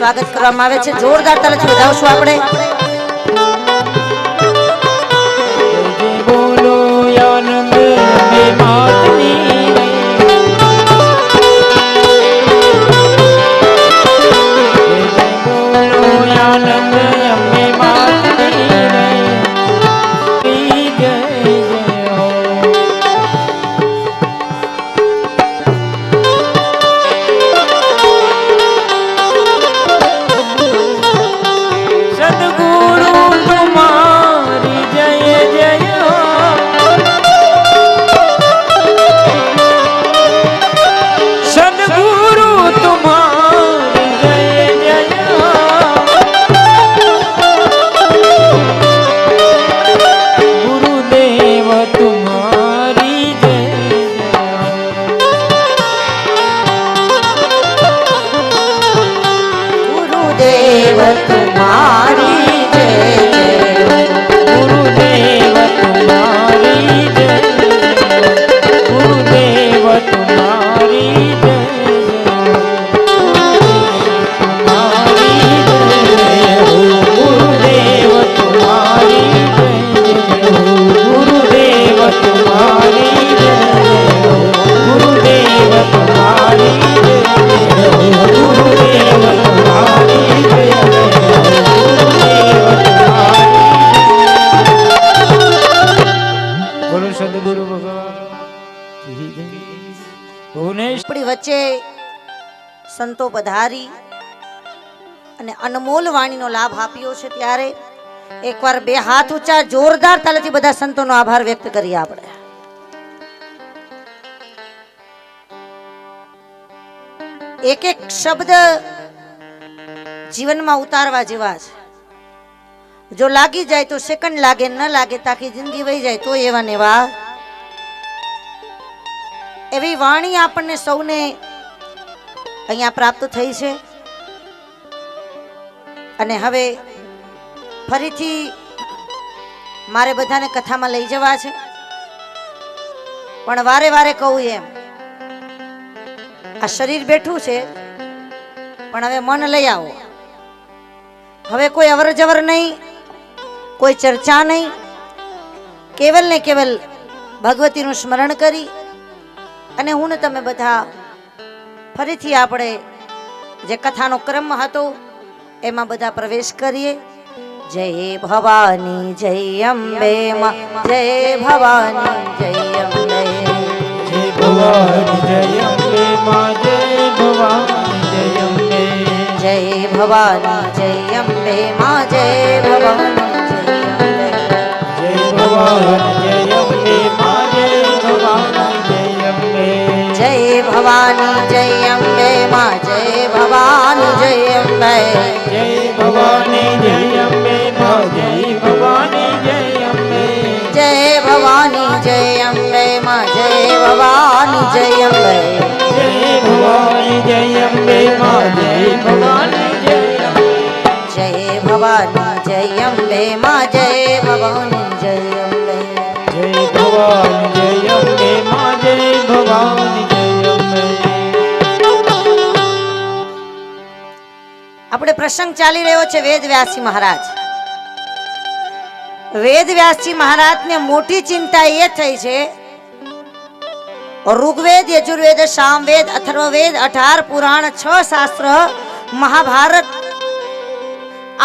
સ્વાગત કરવામાં આવે છે. જોરદાર તાળીથી વધાવશું આપણે. બોલો આનંદ મે માતની બોલો આનંદ મે માતની જય જય હો. સદગુરુ તમારી જય જય હો. સદગુરુ તમારી જય જય હો. ગુરુદેવ તમારી જય જય હો. ગુરુદેવ તમારી જય જય. ગુરુદેવ તમારી જય ગુરુદેવ તમારી જય ગુરુદેવ તમારી જય ગુરુદેવ તમારી જય ગુરુદેવ તમારી જય ગુરુદેવ તમારી જય બોલો સદગુરુ ભગવાન કી જય. ભુવનેશ આપણી વચ્ચે સંતો પધારી અને અનમોલ વાણીનો લાભ આપ્યો છે, ત્યારે એકવાર બે હાથ ઊંચા જોરદાર તાળીથી બધા સંતોનો આભાર વ્યક્ત કરીએ આપણે. એક એક શબ્દ જીવનમાં ઉતારવા જેવા છે. જો લાગી જાય તો સેકન્ડ લાગે, ન લાગે તાકી જિંદગી વહી જાય તો એવા ને એવા. એવી વાણી આપણને સૌને અહીંયા પ્રાપ્ત થઈ છે. અને હવે ફરીથી મારે બધાને કથામાં લઈ જવા છે, પણ વારે વારે કહું એમ, આ શરીર બેઠું છે પણ હવે મન લઈ આવો. હવે કોઈ અવર જવર નહીં, કોઈ ચર્ચા નહીં, કેવલ ને કેવલ ભગવતીનું સ્મરણ કરી અને હું ને તમે બધા ફરીથી આપણે જે કથાનો ક્રમ હતો એમાં બધા પ્રવેશ કરીએ. જય ભવાની જય અંબે માં, જય ભવાની જય અંબે, જય ભવાની જય અંબે માં, જય ભવાની જય અંબે, જય ભવાની જય અંબે માં, જય ભવાની જય અંબે, જય ભવાની જય અંબે માં, જય ભવાની જય અંબે, જય ભવાની જય અંબે માં, જય ભવાની જય અંબે, જય ભવાની જય અંબે માં, જય ભવાની જય અંબે, જય ભવાની જય અંબે માં, જય ભવાની જય અંબે, જય ભવાની જય અંબે માં, જય ભવાની જય અંબે, જય ભવાની જય અંબે માં, જય ભવાની જય અંબે. જય ભવાની જય અંબે માં, જય ભવાની જય અંબે. આપણે પ્રસંગ ચાલી રહ્યો છે વેદ વ્યાસજી મહારાજ. વેદ વ્યાસજી મહારાજને મોટી ચિંતા એ થઈ છે, ઋગ્વેદ, યજુર્વેદ, સામવેદ, અથર્વવેદ, 18 પુરાણ, 6 શાસ્ત્ર, મહાભારત,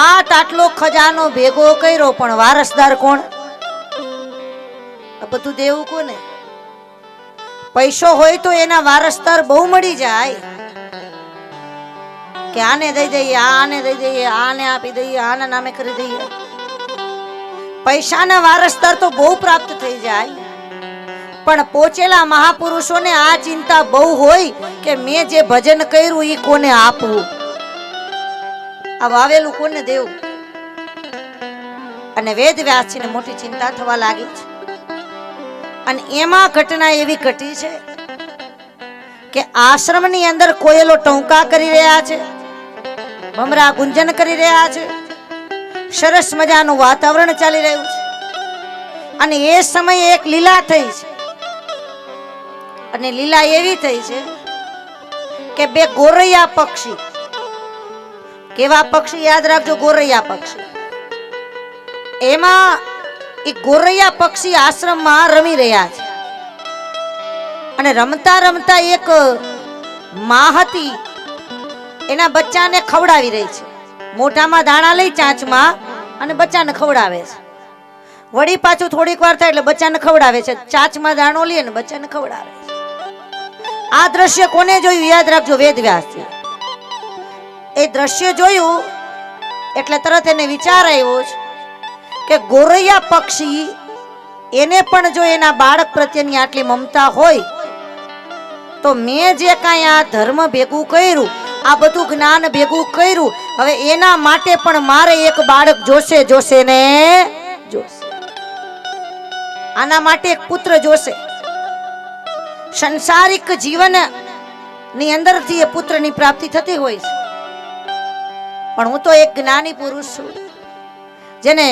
આટલો ખજાનો ભેગો કર્યો, પણ વારસદાર કોણ? આ બધું દેવું કોને? પૈસો હોય તો એના વારસદાર બહુ મળી જાય કે આને દઈ દઈએ, આને દઈ દઈએ, આને આપી દઈએ, આના નામે કરી દઈએ. પૈસાના વારસદાર તો બહુ પ્રાપ્ત થઈ જાય, પણ પહોંચેલા મહાપુરુષોને આ ચિંતા બહુ હોય કે મેં જે ભજન કર્યું એ કોને આપવું, આ વાવેલું કોને દેવું. અને વેદ વ્યાસજીને મોટી ચિંતા થવા લાગી છે. અને એમાં ઘટના એવી ઘટી છે કે આશ્રમની અંદર કોયલો ટંકા કરી રહ્યા છે, ભમરા ગુંજન કરી રહ્યા છે, સરસ મજાનું વાતાવરણ ચાલી રહ્યું છે. અને એ સમયે એક લીલા થઈ છે, અને લીલા એવી થઈ છે કે બે ગોરૈયા પક્ષી કેવા પક્ષી? યાદ રાખજો, ગોરૈયા પક્ષી. એમાં એ ગોરૈયા પક્ષી આશ્રમમાં રમી રહ્યા છે અને રમતા રમતા એક માં હતી એના બચ્ચાને ખવડાવી રહી છે. મોઢામાં દાણા લઈ ચાંચમાં અને બચ્ચાને ખવડાવે છે. વળી પાછું થોડીક વાર થાય એટલે બચ્ચાને ખવડાવે છે. ચાંચમાં દાણો લે ને બચ્ચાને ખવડાવે છે. આ દ્રશ્ય કોને જોયું? યાદ રાખજો, વેદવ્યાસજી. એ દ્રશ્ય જોયું એટલે તરત એને વિચાર આવ્યો કે ગોરૈયા પક્ષી એને પણ જો એના બાળક પ્રત્યેની આટલી મમતા હોય તો મેં જે કાંઈ આ ધર્મ ભેગું કર્યું, આ બધું જ્ઞાન ભેગું કર્યું, હવે એના માટે પણ મારે એક બાળક જોશે જોશે ને જોશે. આના માટે એક પુત્ર જોશે. સંસારિક જીવન ની અંદરથી એ પુત્રની પ્રાપ્તિ થતી હોય છે. પણ હું તો એક જ્ઞાની પુરુષ છું જેને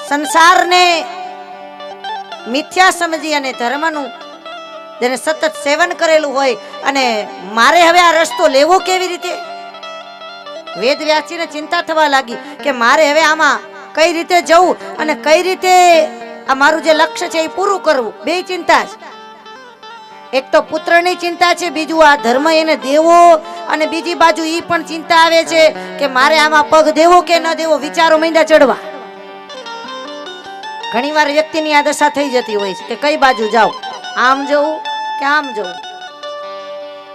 સંસારને મિથ્યા સમજી અને ધર્મનું જેને સતત સેવન કરેલું હોય, અને મારે હવે આ રસ્તો લેવો કેવી રીતે? વેદવ્યાસજીને ચિંતા થવા લાગી કે મારે હવે આમાં કઈ રીતે જવું અને કઈ રીતે આ મારું જે લક્ષ્ય છે એ પૂરું કરવું. બે ચિંતા છે. એક તો પુત્રની ચિંતા છે, બીજું આ ધર્મ એને દેવો, અને બીજી બાજુ ઈ પણ ચિંતા આવે છે કે મારે આમાં પગ દેવો કે ન દેવો. વિચારો માંડ્યા ચડવા. ઘણી વાર વ્યક્તિની આ દશા થઈ જતી હોય છે કે કઈ બાજુ જાઉં, આમ જવું કે આમ જવું.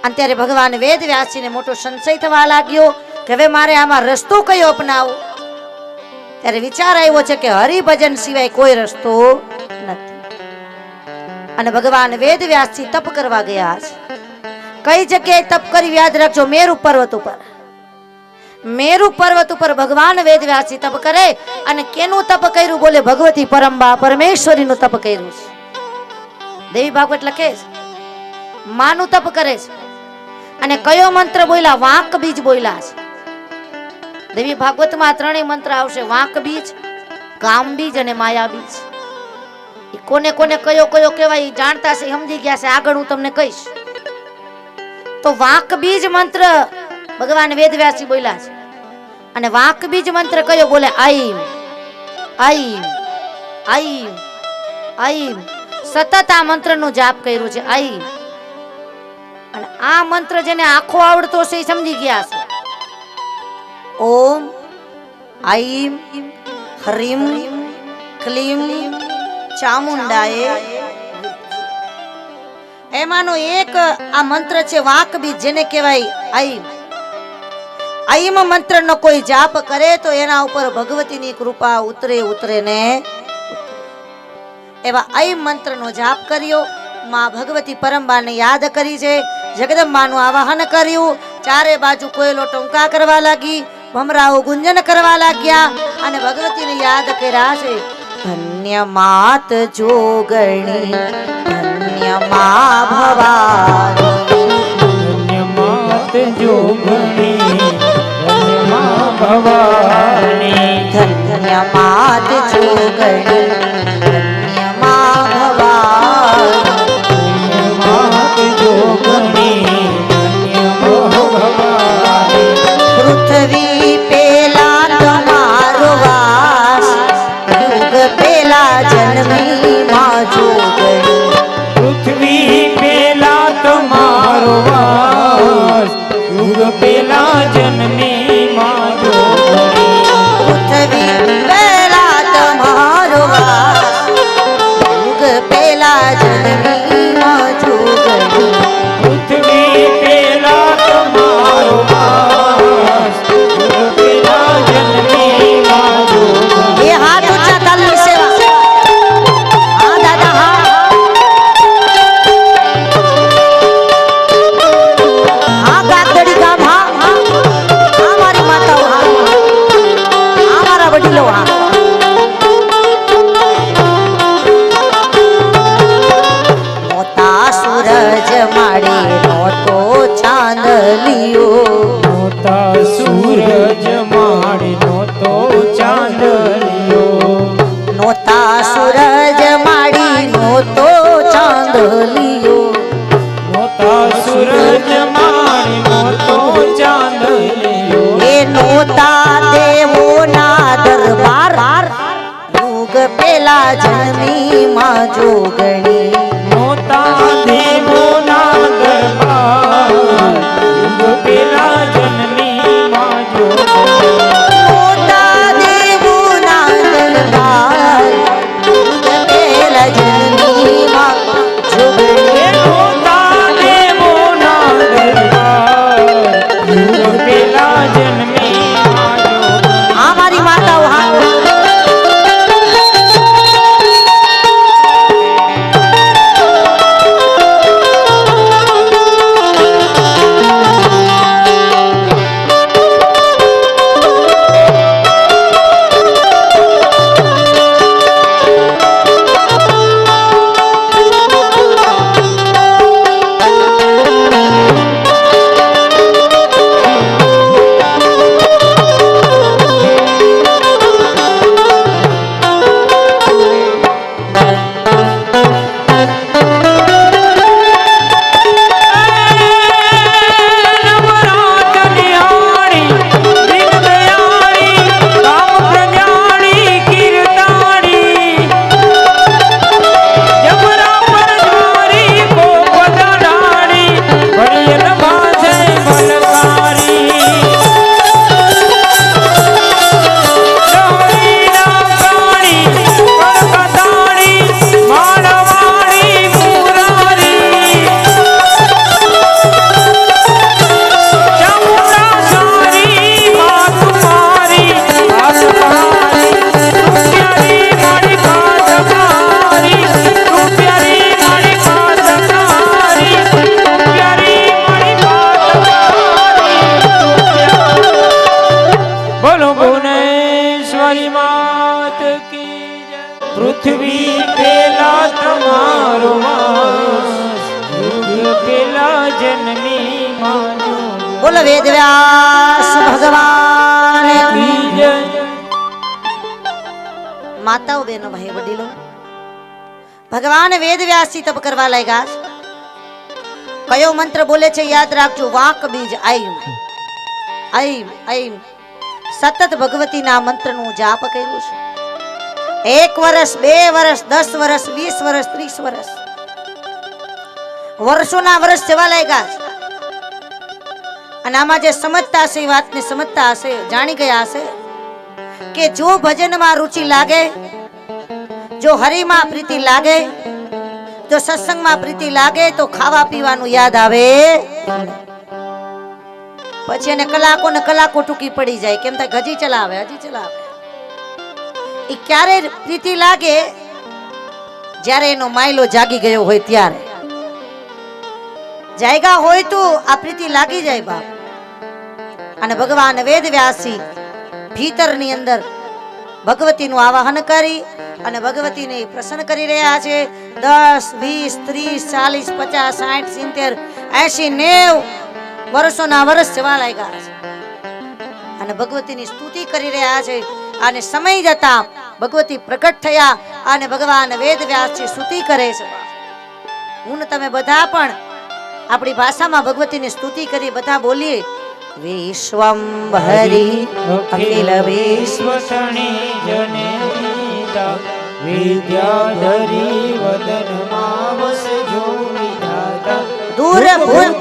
અને ત્યારે ભગવાન વેદવ્યાસજીને મોટો સંશય થવા લાગ્યો કે હવે મારે આમાં રસ્તો કયો અપનાવો. ત્યારે વિચાર આવ્યો છે કે હરિભજન સિવાય કોઈ રસ્તો નથી. અને ભગવાન વેદવ્યાસજી તપ કરવા ગયા છે. કઈ જગ્યાએ તપ કરી? યાદ રાખજો, મેરુ પર્વત ઉપર. મેરુ પર્વત ઉપર ભગવાન વેદવ્યાસજી તપ કરે. અને કેનું તપ કર્યું? બોલે ભગવતી પરંબા પરમેશ્વરીનું તપ કર્યું છે. દેવી ભાગવત લખે છે માનું તપ કરે છે. અને કયો મંત્ર બોલ્યા? વાંક બીજ બોલ્યા છે. દેવી ભાગવતમાં ત્રણેય મંત્ર આવશે: વાંક બીજ, કામ બીજ અને માયા બીજ. કોને કોને કયો કયો કહેવાય જાણતા છે, સમજી ગયા છે. આગળ હું તમને કહીશ. તો વાંક બીજ મંત્ર ભગવાન વેદવ્યાસજી બોલ્યા છે. અને વાંક બીજ મંત્ર કયો? બોલે આઈમ આઈમ આઈમ આઈમ. સતત આ મંત્રનો જાપ કર્યો છે, આઈમ. અને આ મંત્ર જેને આખો આવડતો છે એ સમજી ગયા છે. ઓમ આઈમ હરીમ ક્લીમ ચામુંડાએ. એમાંનો એક આ મંત્ર છે વાંક બીજ, જેને કહેવાય આઈમ. આઈમ મંત્રનો કોઈ જાપ કરે તો એના ઉપર ભગવતીની કૃપા ઉતરે ઉતરે ને. એવા આઈમ મંત્રનો જાપ કર્યો. માં ભગવતી પરંબાને યાદ કરી છે. જગદંબાનું આવાહન કર્યું. ચારે બાજુ કોયલો ટંકા કરવા લાગી, ભમરાઓ ગુંજન કરવા લાગ્યા અને ભગવતીને યાદ કર્યા છે. ધન્ય માત જોગણી, ધન્ય મા ભવાની, ધન્ય માત જોગણી, ધન્ય મા ભવાની, ધન્ય માત જોગણી, ધન્ય મા ભવાની, ધન્ય માત જોગણી, ધન્ય મા ભવાની. પૃથ્વી પેલા તમારો વાસ, યુગ પેલા જન્મી માં જોગણી. પૃથ્વી પેલા તમારો વાસ, યુગ પેલા જન્મી માં જોગણી. પૃથ્વી પેલા તમારો વાસ, યુગ પેલા જન્મી માં જોગણી. પૃથ્વી પેલા તમારો વાસ, યુગ પેલા જન્મી માં જોગણી. એ હાથ ઊંચા તાલની સેવા. હા દાદા હા. હા ગાગદડી ગામ હા હા. હા મારી માતાઓ હા. હા મારા વડીલો હા. મોતા સૂરજ માડી નહોતો ચાંદલિયો, મોતા સૂરજ માડીનો તો ચાંદલિયો, નહોતા સૂરજ માડી નહોતો ચાંદલિયો. મોતા સૂરજ માડીનો તો ચાંદલિયો. એ નહોતા પેલા જન્મી માં જોગણી મોટા દેવોના દરબાર યુગ પેલા જન્મી માં જોગણી મોટા દેવોના દરબાર યુગ પેલા જન્મી માં જોગણી મોટા દેવોના દરબાર યુગ પેલા જન્મી માં જોગણી આ મારી માતાઓ હા પૃથ્વી પેલા તમારો વાસ યુગ પેલા જન્મી માં જોગણી બોલો વેદ વ્યાસ ભગવાન કી જય માતાઓ બહેનો ભાઈ વડીલો ભગવાન વેદ વ્યાસજી તપ કરવા લાગ્યા છે. કયો મંત્ર બોલે છે યાદ રાખજો વાક બીજ આઈમ આઈમ આઈમ સતત ભગવતીના મંત્રનું જાપ કર્યું છે. 1 વર્ષ 2 વર્ષ 10 વર્ષ 20 વર્ષ 30 વર્ષ વર્ષોના વર્ષ જવા લાગ્યા છે. અને આમાં જે સમજતા હશે એ વાતને સમજતા હશે જાણી ગયા હશે કે જો ભજનમાં રુચિ લાગે જો હરિમાં પ્રીતિ લાગે જો સત્સંગમાં પ્રીતિ લાગે તો ખાવા પીવાનું યાદ આવે પછી એને કલાકો ટૂંકી પડી જાય કેમ થાય હજી ચલાવે એ ક્યારે પ્રીતિ લાગે જ્યારે એનો માયલો જાગી ગયો હોય ત્યારે જાયગા હોય તો આ પ્રીતિ લાગી જાય બાપ. અને ભગવાન વેદ વ્યાસી ભીતરની અંદર ભગવતીનું આવાહન કરી અને ભગવતીને પ્રસન્ન કરી રહ્યા છે. 10 20 30 40 50 60 70 80 90 વર્ષોના વર્ષ જવા લાગ્યા છે અને ભગવતીની સ્તુતિ કરી રહ્યા છે. અને સમય જતા ભગવતી પ્રગટ થયા અને ભગવાન વેદ વ્યાસજી સ્તુતિ કરે છે. હું ને તમે બધા પણ આપણી ભાષામાં ભગવતીની સ્તુતિ કરી બધા બોલીએ વિશ્વંભરી અખિલ વિશ્વ વિશ્વસણી જનેતા વિદ્યાધરી વદનમાં વસજો વિધાતા દૂર ભૂલ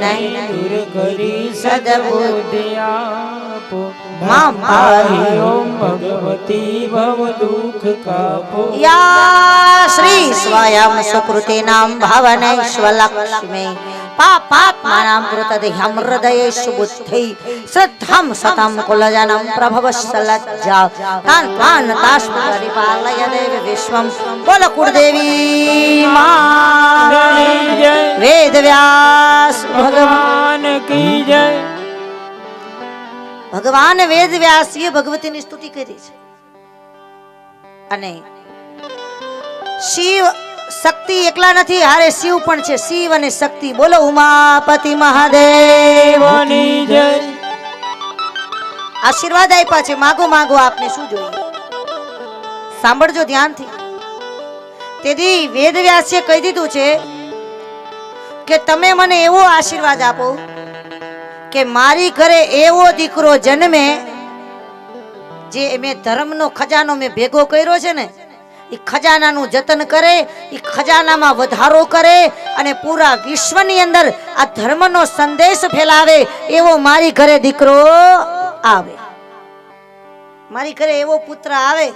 નહીં દૂર કરી સદબુદ્ધિ આપો મામ પાહી ઓમ ભગવતી ભવ દુઃખ કાપો યા શ્રી સ્વયં સુકૃતિનામ ભાવનૈશ્વલક્ષ્મી પાપાત્માનાં કૃતદેહ્યં હૃદયેષુ બુદ્ધિ શ્રદ્ધાં સતાં કુલજનં પ્રભવસ્સલજ્જા તાન તાન તાસ્મ પરિપાલય દેવી વિશ્વં બોલ કુળદેવી માં જય વેદ વ્યાસ ભગવાન ભગવાન કી જય ભગવાન વેદ વ્યાસીએ ભગવતીની સ્તુતિ કરી છે. અને શિવ શક્તિ એકલા નથી હારે શિવ પણ છે. શિવ અને શક્તિ બોલો ઉમાપતિ મહાદેવની જય આશીર્વાદ આપ્યા છે. માગો માગો આપને શું જોઈએ સાંભળજો ધ્યાનથી. તેથી વેદ વ્યાસે કહી દીધું છે કે તમે મને એવો આશીર્વાદ આપો કે મારી ઘરે એવો દીકરો જન્મે જે મેં ધર્મનો ખજાનો મેં ભેગો કર્યો છે ને એ ખજાનાનું જતન કરે, એ ખજાનામાં વધારો કરે અને પૂરા વિશ્વની અંદર આ ધર્મનો સંદેશ ફેલાવે એવો મારી ઘરે દીકરો આવે, મારી ઘરે એવો પુત્ર આવે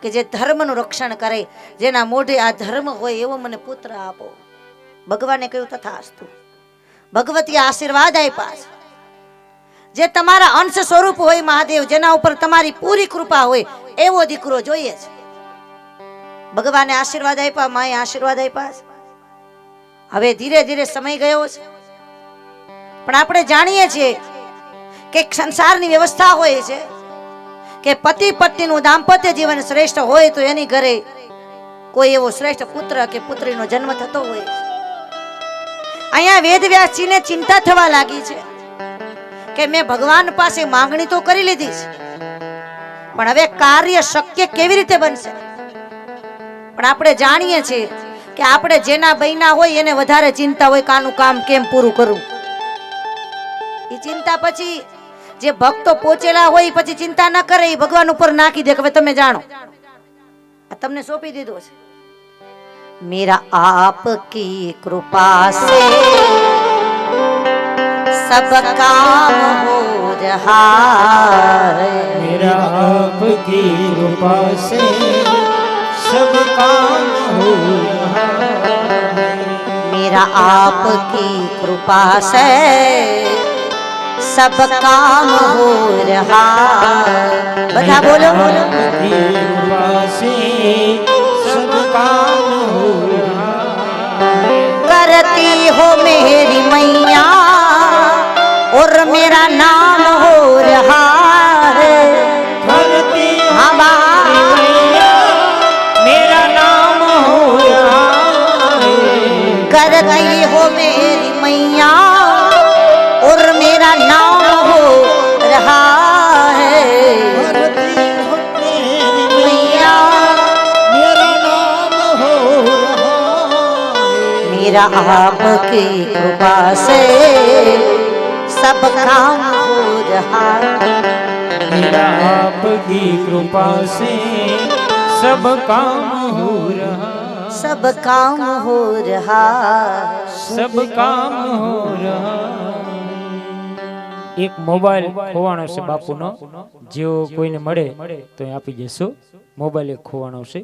કે જે ધર્મનું રક્ષણ કરે, જેના મોઢે આ ધર્મ હોય એવો મને પુત્ર આપો. ભગવાને કહ્યું તથાસ્તુ. ભગવતી આશીર્વાદ આપ્યા છે. જે તમારા અંશ સ્વરૂપ હોય મહાદેવ, જેના ઉપર તમારી પૂરી કૃપા હોય એવો દીકરો જોઈએ છે. ભગવાને આશીર્વાદ આપ્યા, માએ આશીર્વાદ આપ્યા છે. હવે ધીરે ધીરે સમય ગયો છે, પણ આપણે જાણીએ છીએ કે સંસારની વ્યવસ્થા હોય છે કે પતિ પત્નીનું દાંપત્ય જીવન શ્રેષ્ઠ હોય તો એની ઘરે કોઈ એવો શ્રેષ્ઠ પુત્ર કે પુત્રીનો જન્મ થતો હોય છે. અહીંયા વેદવ્યાસજીને ચિંતા થવા લાગી છે કે મેં ભગવાન પાસે માંગણી તો કરી લીધી છે, પણ હવે કાર્ય શક્ય કેવી રીતે બનશે? પણ આપણે જાણીએ છીએ કે આપણે જેના બૈના હોય એને વધારે ચિંતા હોય કે આનું કામ કેમ પૂરું કરવું. એ ચિંતા પછી જે ભક્તો પહોંચેલા હોય પછી ચિંતા ન કરે, એ ભગવાન ઉપર નાખી દે કે હવે તમે જાણો, આ તમને સોંપી દીધો છે. मेरा आपकी कृपा से सब काम हो रहा है, मेरा आपकी कृपा से सब काम हो रहा है, मेरा आपकी कृपा से सब काम हो रहा. બધા બોલો. आपकी कृपा से सब काम हो रहा है, करती हो मेरी मैया और मेरा नाम हो रहा है. करती हो हाँ मैया, मेरा नाम हो रहा है, करती हो मेरी मैया और मेरा नाम हो रहा है. करती हो मेरी मैया मेरा नाम हो रहा है, मेरा आपकी कृपा से सब काम हो रहा. मेरा आपकी कृपा से सब काम हो रहा, सब काम हो रहा. सब કામ હો રહા. એક મોબાઈલ ખોવાણો છે બાપુનો, જેવો કોઈને મળે તો એ આપી દેશો. મોબાઈલ એક ખોવાણો છે,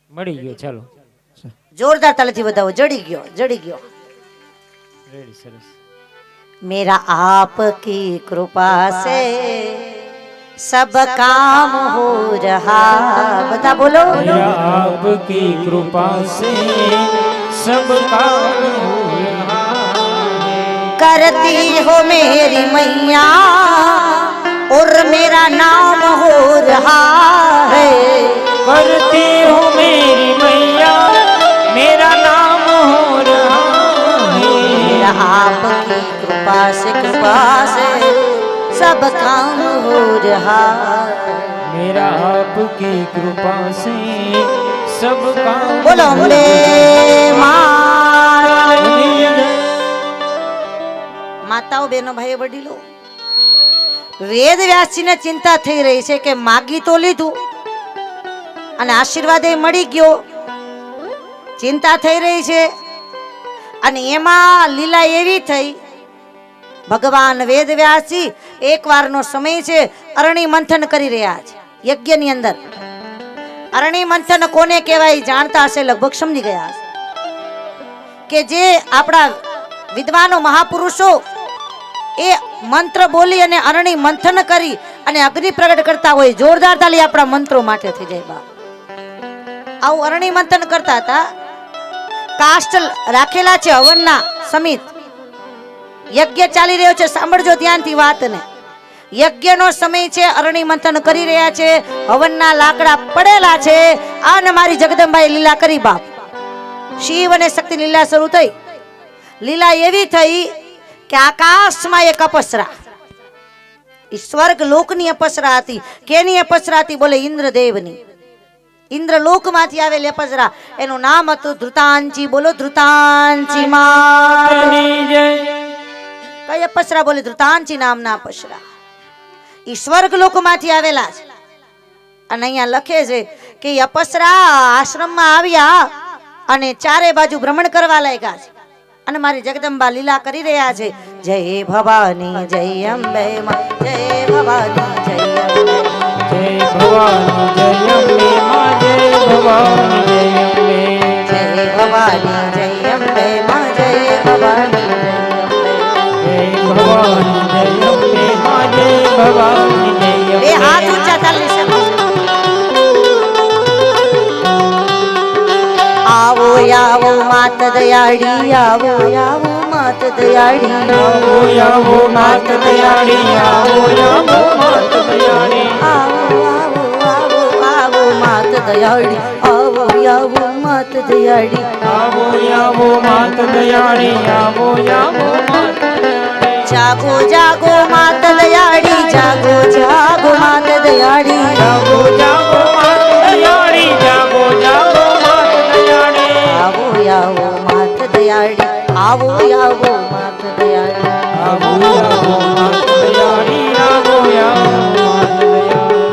મળી ગયો. ચાલો જોરદાર તાલીથી વધાવો. જડી ગયો, જડી ગયો. રેડી, સરસ. मेरा आपकी कृपा से सब काम हो रहा. बता बोलो. मेरा आपकी कृपा से सब काम हो रहा है, करती हो मेरी मैया और मेरा नाम हो रहा है. करती हो मेरी मैया, मेरा नाम हो रहा है, मेरा आपकी कृपा से सब काम हो रहा. मेरा आपकी कृपा से सब काम. बोलो अम्बे માતાઓ, બહેનો, ભાઈઓ, વડીલો, વેદ વ્યાસજીને ચિંતા થઈ રહી છે કે માગી તો લીધું અને આશીર્વાદ એ મળી ગયો, ચિંતા થઈ રહી છે. અને એમાં લીલા એવી થઈ, ભગવાન વેદ વ્યાસજી એકવારનો સમય છે, અરણી મંથન કરી રહ્યા છે યજ્ઞની અંદર. અરણી મંથન કોને કહેવાય જાણતા હશે, લગભગ સમજી ગયા હશે કે જે આપણા વિદ્વાનો મહાપુરુષો એ મંત્ર બોલી અને અરણી મંથન કરી અને અગ્નિ પ્રગટ કરતા હોય. જોરદાર તાલી આપણા મંત્રો માટે થઈ જાય બા. આવું અરણી મંથન કરતા હતા. કાષ્ટ રાખેલા છે હવનના સમિત, યજ્ઞ ચાલી રહ્યો છે. સાંભળજો ધ્યાનથી વાતને. યજ્ઞનો સમય છે, અરણી મંથન કરી રહ્યા છે, હવનના લાકડા પડેલા છે. અને મારી જગદંબાએ લીલા કરી બાપ. શિવ અને શક્તિ લીલા શરૂ થઈ. લીલા એવી થઈ કે આકાશમાં એક અપસરા, સ્વર્ગ લોકની અપસરા હતી. કેની અપસરા હતી? બોલે ઇન્દ્રદેવની. ઇન્દ્રલોકમાંથી આવેલી અપસરા, એનું નામ હતું ધ્રુતાંચી. બોલો ધ્રુતાંચી માતની જય. કઈ અપસરા? બોલે ધ્રુતાંચી નામના અપસરા. ઈ સ્વર્ગ લોકમાંથી આવેલા છે. અને અહીંયા લખે છે કે ઈ અપસરા આશ્રમમાં આવ્યા અને ચારે બાજુ ભ્રમણ કરવા લાગ્યા છે અને મારી જગદંબા લીલા કરી રહ્યા છે. જય ભવાની જય અંબે માં, જય ભવાની જય અંબે, જય ભવાની જય અંબે માં, જય ભવાની જય અંબે, જય ભવાની જય અંબે માં, જય ભવાની જય અંબે, જય ભવાની જય અંબે માં, જય ભવાની જય અંબે. બે હાથ ઊંચા તાલી શકો. આવો આવો માત દયાળી, આવો આવો માત દયાળી, આવો આવો માત દયાળી, આવો આવો માત દયાળી, આવો આવો આવો આવો માત દયાળી, આવો આવો માત દયાળી, આવો આવો માત દયાળી, આવો આવો માત દયાળી. જાગો જાગો માત દયાળી, જાગો જાગો માત દયાળી, જાગો જાગો માત દયાળી, જાગો જાગો માત દયાળી, આવો આવો માત દયાળી, આવો આવો માત દયાળી. આવો આવો માત દયાળી, આવો આવો માત દયાળી.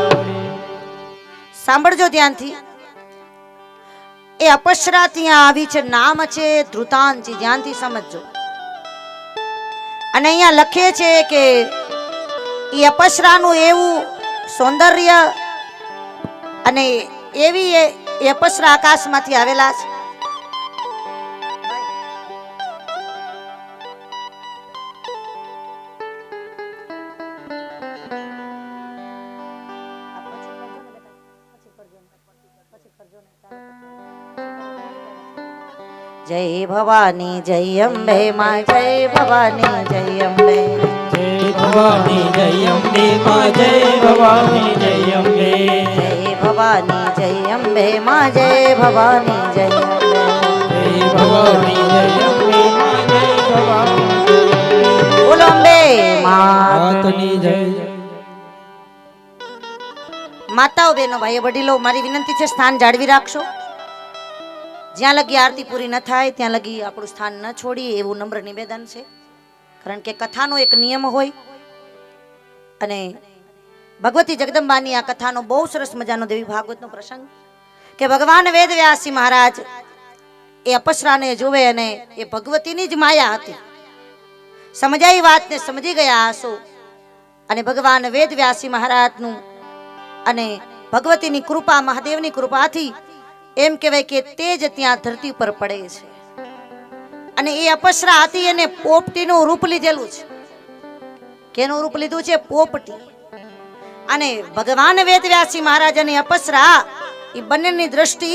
સાંભળજો ધ્યાનથી. એ અપસરા ત્યાં આવી છે, નામ છે ધ્રુતાંજી. ધ્યાનથી સમજજો. અને અહીંયા લખે છે કે એ અપસરાનું એવું સૌંદર્ય અને એવી એ અપસરા આકાશમાંથી આવેલા છે. જય ભવાની જય અંબે માં, જય ભવાની જય અંબે, જય ભવાની જય અંબે માં, જય ભવાની જય અંબે, જય ભવાની જય અંબે માં, જય ભવાની જય અંબે, જય ભવાની જય અંબે માં, જય ભવાની જય અંબે. બોલો અંબે માત. માતની જય. માતાઓ બહેનો ભાઈઓ વડીલો, મારી વિનંતી છે સ્થાન જાળવી રાખશો. જ્યાં લગી આરતી પૂરી ન થાય ત્યાં લગી આપણું સ્થાન ન છોડીએ એવું નમ્ર નિવેદન છે. કારણ કે કથાનો એક નિયમ હોય અને ભગવતી જગદંબાની આ કથાનો બહુ સરસ મજાનો દેવી ભાગવતનો પ્રસંગ કે ભગવાન વેદવ્યાસજી મહારાજ એ અપસરાને જોવે અને એ ભગવતીની જ માયા હતી. સમજાઈ વાતને સમજી ગયા હશો અને ભગવાન વેદવ્યાસજી મહારાજનું અને ભગવતીની કૃપા, મહાદેવની કૃપાથી એમ કહેવાય કે તે જ ત્યાં ધરતી પર પડે છે. અને એ અપસરા હતી એને પોપટીનું રૂપ લીધેલું છે. કેનું રૂપ લીધું છે? પોપટી. અને ભગવાન વેદવ્યાસજી મહારાજ અને અપસરા એ બંનેની દ્રષ્ટિ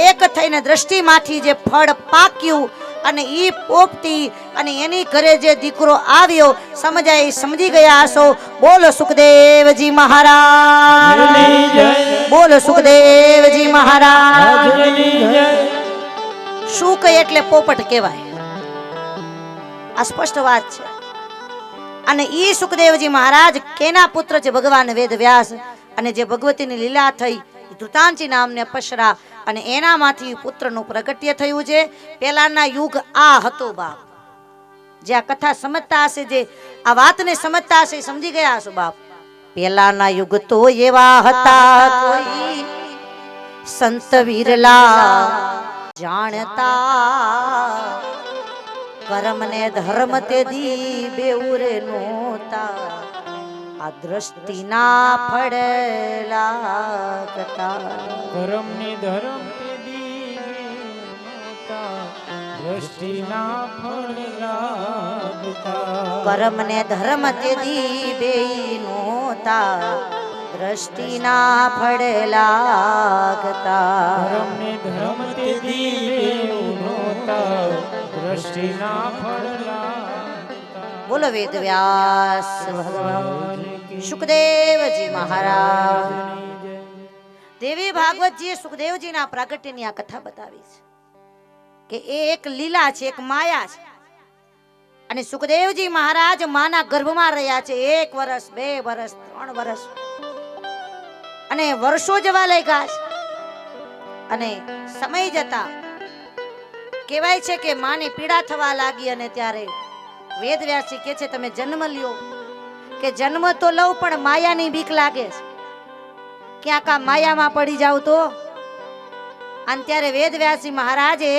એક થઈને દ્રષ્ટિમાંથી જે ફળ પાક્યું અને ઈ પોપટી અને એની ઘરે જે દીકરો આવ્યો સમજાય સમજી ગયા હશો. બોલો સુખદેવજી મહારાજ, બોલો સુખદેવજી મહારાજ. શું કહે એટલે પોપટ કહેવાય. આ સ્પષ્ટ વાત છે. અને ઈ સુખદેવજી મહારાજ કેના પુત્ર છે? ભગવાન વેદવ્યાસ. અને જે ભગવતીની લીલા થઈ ધૃતાંજી નામને અપસરા અને એનામાંથી પુત્રનું પ્રગટ્ય થયું છે. પહેલાના યુગ આ હતો બાપ. જે આ કથા સમજતા હશે, જે આ વાતને સમજતા હશે, સમજી ગયા હશો બાપ. પહેલાના યુગ તો એવા હતા કોઈ સંત વિરલા જાણતા, કર્મ ને ધર્મ તે દી બેઉરે નોતા, આ દ્રષ્ટિના ફળ લાગતા. કરમ ને ધર્મ તે દીતા, દ્રષ્ટિના ફળ લાગતા. કર્મ ને ધર્મ તે દી બેઈ નોતા, દ્રષ્ટિના ફળ લાગતા. કરમ ને ધર્મ તે દીતા, દ્રષ્ટિના ફળ લાગતા. બોલો વેદવ્યાસ ભગવાન સુખદેવજી મહારાજ. દેવી ભાગવતજીએ સુખદેવજીના પ્રાગટ્યની આ કથા બતાવી છે કે એ એક લીલા છે, એક માયા છે. અને સુખદેવજી મહારાજ માના ગર્ભમાં રહ્યા છે 1 વર્ષ, 2 વર્ષ, 3 વર્ષ અને વર્ષો જવા લાગ્યા છે. અને સમય જતા કહેવાય છે કે માને પીડા થવા લાગી અને ત્યારે વેદવ્યાસજી કહે છે તમે જન્મ લ્યો. કે જન્મ તો લઉં પણ માયાની બીક લાગે છે. ક્યાંક આ માયામાં પડી જાવ તો અને ત્યારે વેદવ્યાસજી મહારાજે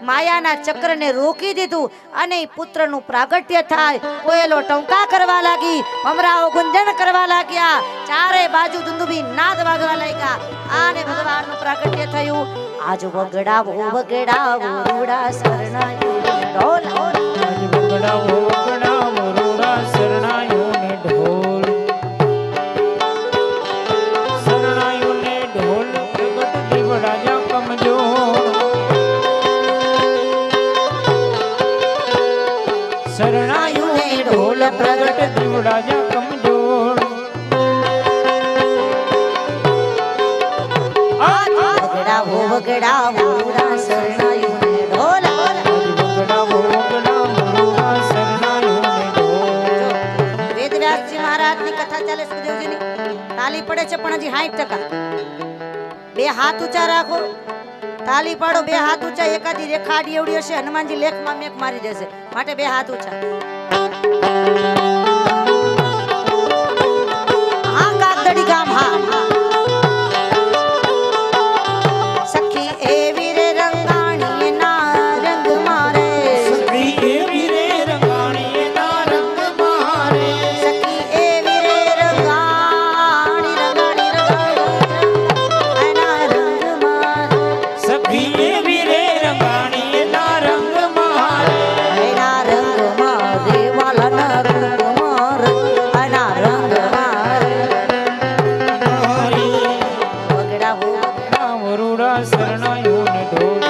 માયાના ચક્રને રોકી દીધું અને પુત્રનું પ્રાગટ્ય થાય. કોયલો ટંકા કરવા લાગી, ભમરાઓ ગુંજન કરવા લાગ્યા, ચારે બાજુ દુંદુભી નાદ વાગવા લાગ્યા અને ભગવાનનું પ્રાગટ્ય થયું. આજ વગડાવો વગડાવો રૂડા શરણાયો ઢોલ, આજ વગડાવો વગડાવો રૂડા શરણાયો ને ઢોલ, શરણાયો ને ઢોલ પ્રગટ દીવડાજા કમજોર, શરણાયો ને ઢોલ પ્રગટ દીવડાજા કમજોર. વગડાવો વગડાવો રૂડા શરણાયો ને ઢોલ, વગડાવો વગડાવો રૂડા શરણાયો ને ઢોલ. વેદવ્યાસજી મહારાજની કથા ચાલે સુખદેવજીની. તાલી પડે છે પણ હજી 60%. બે હાથ ઊંચા રાખો, તાલી પાડો, બે હાથ ઊંચા. એકાદી રેખા આડી એવડી હશે, હનુમાનજી લેખમાં મેક મારી દેશે, માટે બે હાથ ઊંચા. હા કાગદડી ગામ, હા સખી એવી રે રંગાણી ના રંગ મારે, સખી એવી રે રંગાણી ના રંગ મારે, સખી એવી રે રંગાણી રંગાણી રંગાણી એના રંગ મારે, સખી એવી રે રંગાણી ના રંગ મારે, એના રંગ મારે વાલાના રંગ મારે, એના રંગ મારે. વગડાવો વગડાવો રૂડા શરણાયો ને ઢોલ,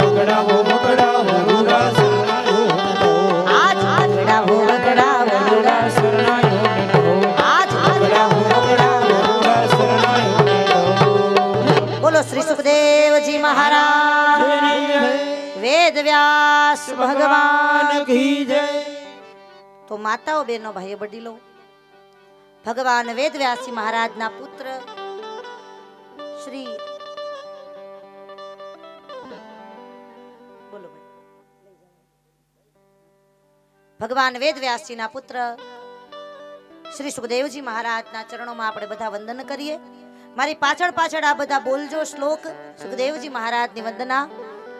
વગડાવો વગડાવો રૂડા શરણાયો ને ઢોલ, આજ વગડાવો વગડાવો રૂડા શરણાયો ને ઢોલ, આજ વગડાવો વગડાવો રૂડા શરણાયો ને ઢોલ. બોલો શ્રી સુખદેવજી મહારાજ, વેદવ્યાસ ભગવાન. કી જય. તો માતાઓ બહેનો ભાઈઓ વડીલો, ભગવાન વેદવ્યાસજી મહારાજના પુત્ર શ્રી બોલો ભાઈ, ભગવાન વેદવ્યાસજીના પુત્ર શ્રી સુખદેવજી મહારાજના ચરણોમાં આપણે બધા વંદન કરીએ. મારી પાછળ પાછળ આ બધા બોલજો શ્લોક સુખદેવજી મહારાજની વંદના.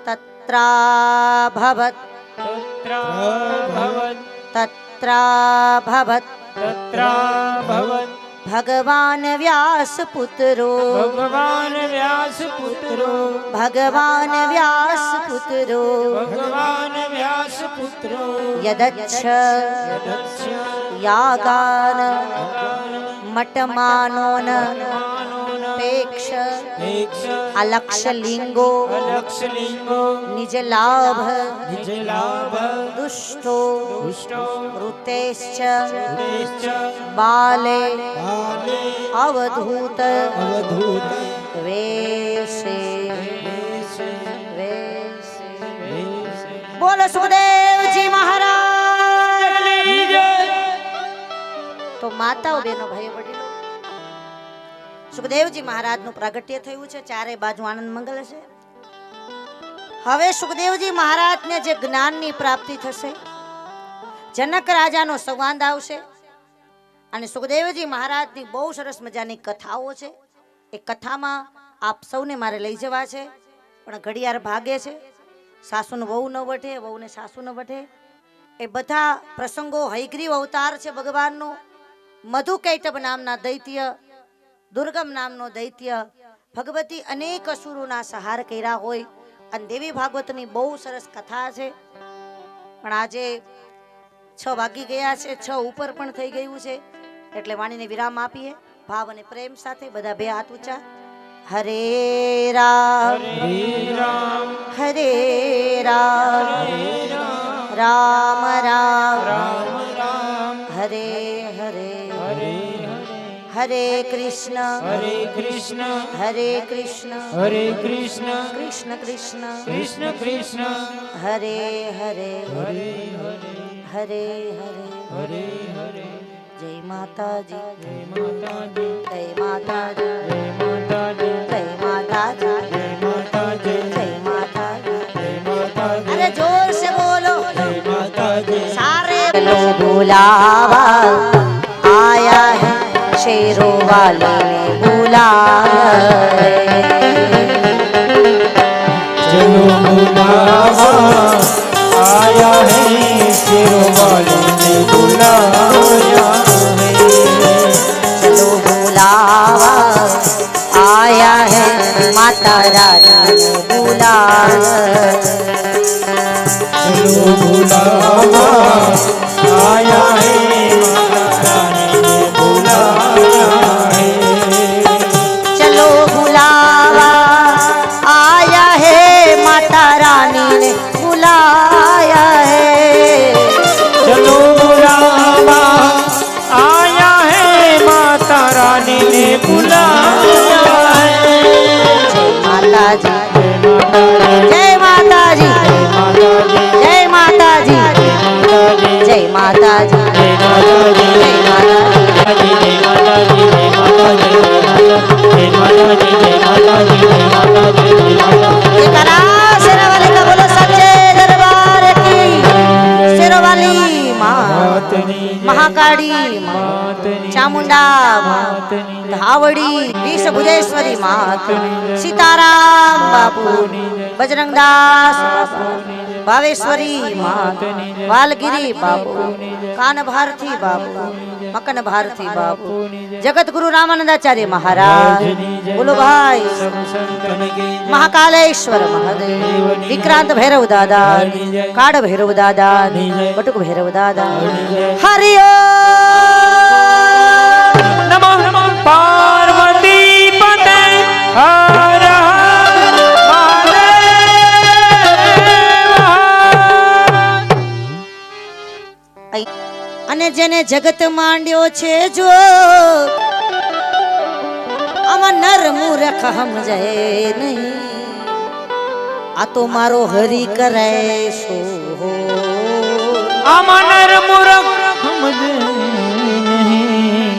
તત્રાભવત તત્રાભવત તત્રાભવત તત્રાભવત ભગવાન વ્યાસ પુત્રો, ભગવાન વ્યાસ પુત્રો, ભગવાન વ્યાસ પુત્રો, ભગવાન વ્યાસ પુત્રો, યદચ્છ યદચ્છ યાગાન મટમાનોન માનોન પેક્ષ પેક્ષ અલક્ષલિંગો અલક્ષલિંગો નિજ લાભ નિજ લાભ દુષ્ટો દુષ્ટો ઋતેશ્ચ તેશ્ચ બાલે બાલે અવધૂત અવધૂત વેશે વેશે વેશે. વેશે. બોલો સુખદેવજી મહારાજ. તો માતાઓ બહેનો ભાઈઓ વડીલો, સુખદેવજી મહારાજનું પ્રાગટ્ય થયું છે, ચારે બાજુ આનંદ મંગલ છે. હવે સુખદેવજી મહારાજને જે જ્ઞાનની પ્રાપ્તિ થશે, જનક રાજાનો સંવાદ આવશે અને સુખદેવજી મહારાજની બહુ સરસ મજાની કથાઓ છે. એ કથામાં આપ સૌને મારે લઈ જવા છે, પણ ઘડિયાળ ભાગે છે. સાસુને વહુ ન વઢે, વહુને સાસુ ન વઢે. એ બધા પ્રસંગો હયગ્રીવ અવતાર છે ભગવાનનો. મધુકૈટભ નામના દૈત્ય, દુર્ગમ નામનો દૈત્ય, ભગવતી અનેક અસુરોના સહાર કર્યા હોય અને દેવી ભાગવતની બહુ સરસ કથા છે. પણ આજે 6 વાગી ગયા છે, 6 ઉપર પણ થઈ ગયું છે, એટલે વાણીને વિરામ આપીએ ભાવ અને પ્રેમ સાથે. બધા બે હાથ ઊંચા. હરે રામ હરે રામ રામ રામ હરે હરે હરે કૃષ્ણ હરે કૃષ્ણ હરે કૃષ્ણ હરે કૃષ્ણ કૃષ્ણ કૃષ્ણ કૃષ્ણ કૃષ્ણ હરે હરે હરે હરે હરે હરે. જય માતાજી, જય માતાજી, જય માતાજી, જય માતાજી, જય માતાજી, જય માતાજી, જય માતાજી. જય માતાજી, અરે જોર से बोलो. જય માતાજી. सारे लोग बुलावा आया है, शेरों वाले ने बुलाया है. माता रानी बुलाया चलो बुलावा आया है माता रानी ने बुलाया है चलो बुलावा आया है माता रानी ने बुलाया है चलो बुलावा आया है माता रानी ने बुलाया है माता जी जय माता जी जय माता जी जय माता जी जय शेरावाली का बोलो सच्चे दरबार की शेरावाली मात महाकाली मात चामुंडा मात धावड़ी विषभुजेश्वरी मात सीताराम बापू बजरंगदास बापू भावेश्वरी मात वालगिरी बापू कान भारती बापू मकन भारती बापू जगत गुरु रामानंदाचार्य महाराज बोलो भाई महाकालेश्वर महादेव विक्रांत भैरव दादा काड़ भैरव दादा बटुक भैरव दादा हरिओम नमः पार्वती पते हर हर महादेव અને જેને જગત માંડ્યો છે જો આમાં નર મૂર્ખ સમજાય નહીં આ તો મારો હરી કરે સો આમાં નર મૂર્ખ સમજે નહીં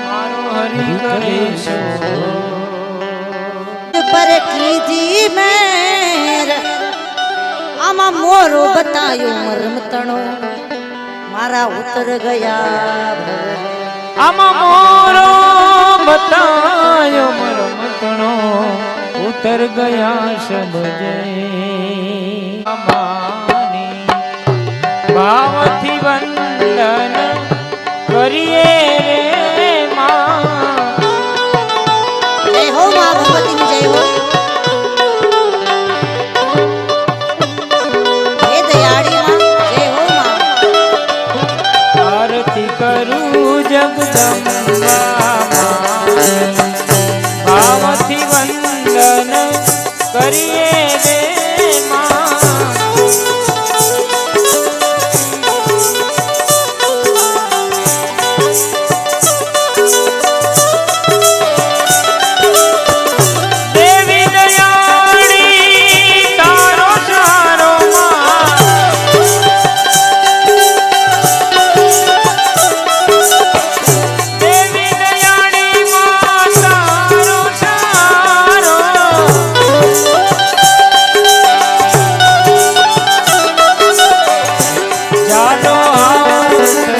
મારો હરી કરે છે પર કીધી મેર આમાં મોરો બતાયો મરમતણો મારા ઉતર ગયા આમાં મોરો બતાયો મરમતણો ઉતર ગયા સમજે અમાની ભાવથી વંદન કરીએ રે માં જય હો મા ભગવતીની જય હો હે દયાળી માં જય હો મા આરતી કરું જગદંબા ભાવથી વંદન કરીએ રે માં દેવી દયાળી તારો સારો માં દેવી દયાળી માં તારો સારો ચાલો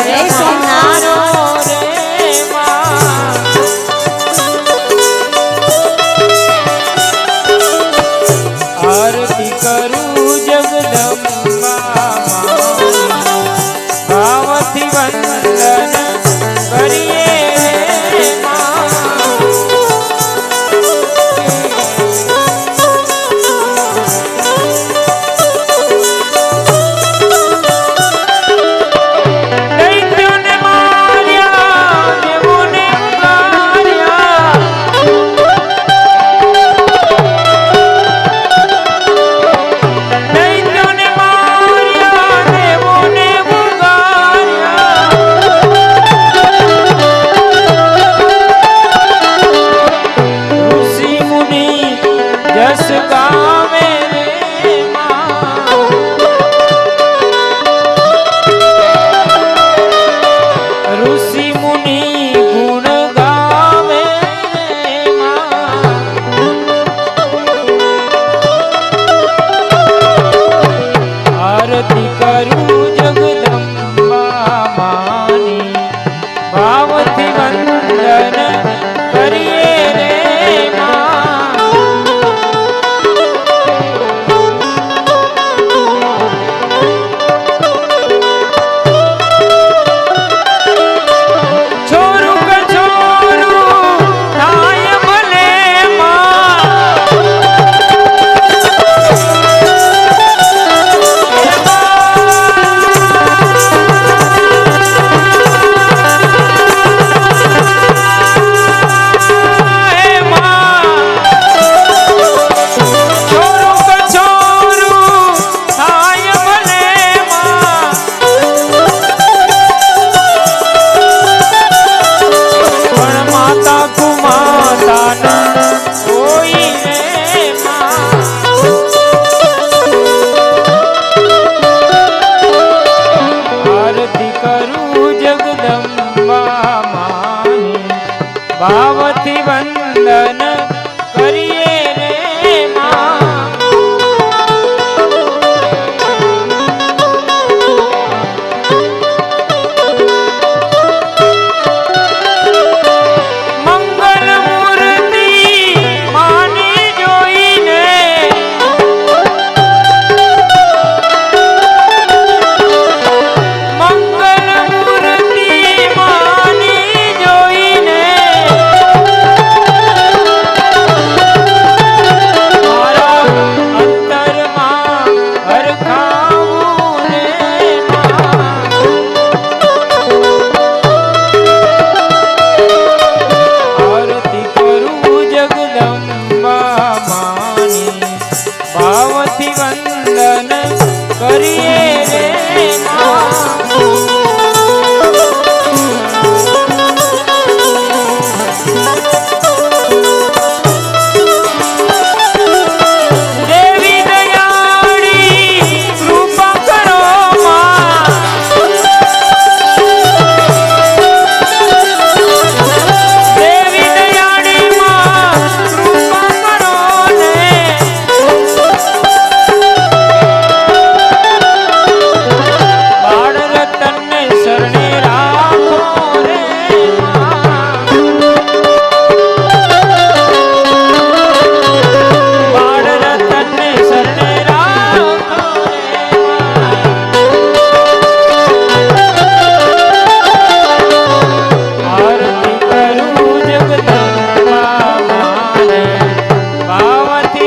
જય સોમનાથ રે માં આરતી કરું જગદંબા ભાવથી વંદન કરીએ રે માં દૈત્યોને માર્યા દેવોને ઉગાર્યા દૈત્યોને માર્યા દેવોને ઉગાર્યા ઋષિ મુનિ જસ ગાવે રે માં ઋષિ મુનિ ગુણ ગાવે રે માં આરતી કરું જગદંબા માની ભાવથી વંદન કરીએ રે માં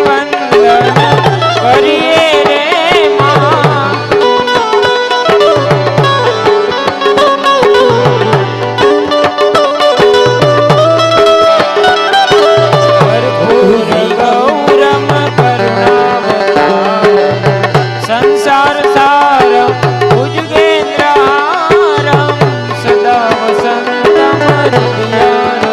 વંદન કરીએ રે માં ભરપૂર ગૌરમ કરુણાવતાર સંસાર સારમ ભુજગેન્દ્રારમ સદા વસંતમ હૃદયારમ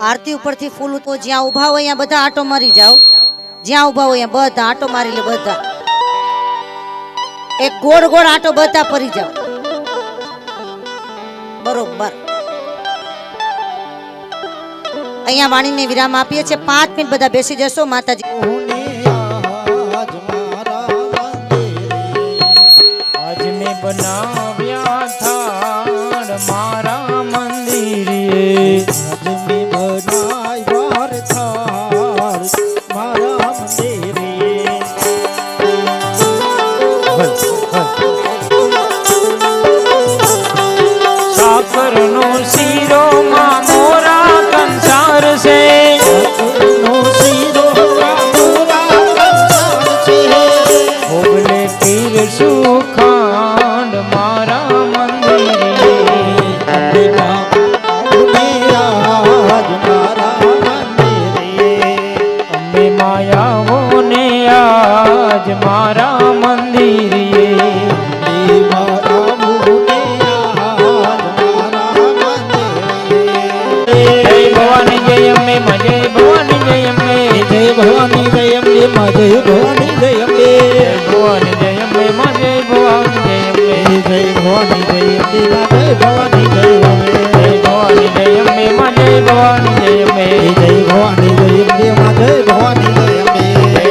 આરતી ઉપરથી ફૂલ તો જ્યાં ઊભા હોય ત્યાં બધા આટો મારી જાઓ જ્યાં ઊભા હોય ત્યાં બધા આટો મારી લે બધા એક ગોળ ગોળ આટો બધા ફરી જાઓ બરોબર અહીંયા વાણીને વિરામ આપીએ છીએ 5 મિનિટ બધા બેસી જશો માતાજી આજ મેં બનાવ્યા થાળ મારા મંદિરે સાકરનો શીરો માં મોરા કંસાર છે ભોગલે પીર સુખાંડ મારા મંદિરે અંબે માયાવો ને આજ મારા મંદિરે ભવાની જય અંબે જય ભવાની જય અંબે જય ભવાની જય અંબે જય ભવાની જય અંબે ભવાની જય અંબે જય ભવાની જય અંબે જય ભવાની જય અંબે જય ભવાની જય અંબે જય ભવાની જય અંબે જય ભવાની જય અંબે જય ભવાની જય અંબે જય ભવાની જય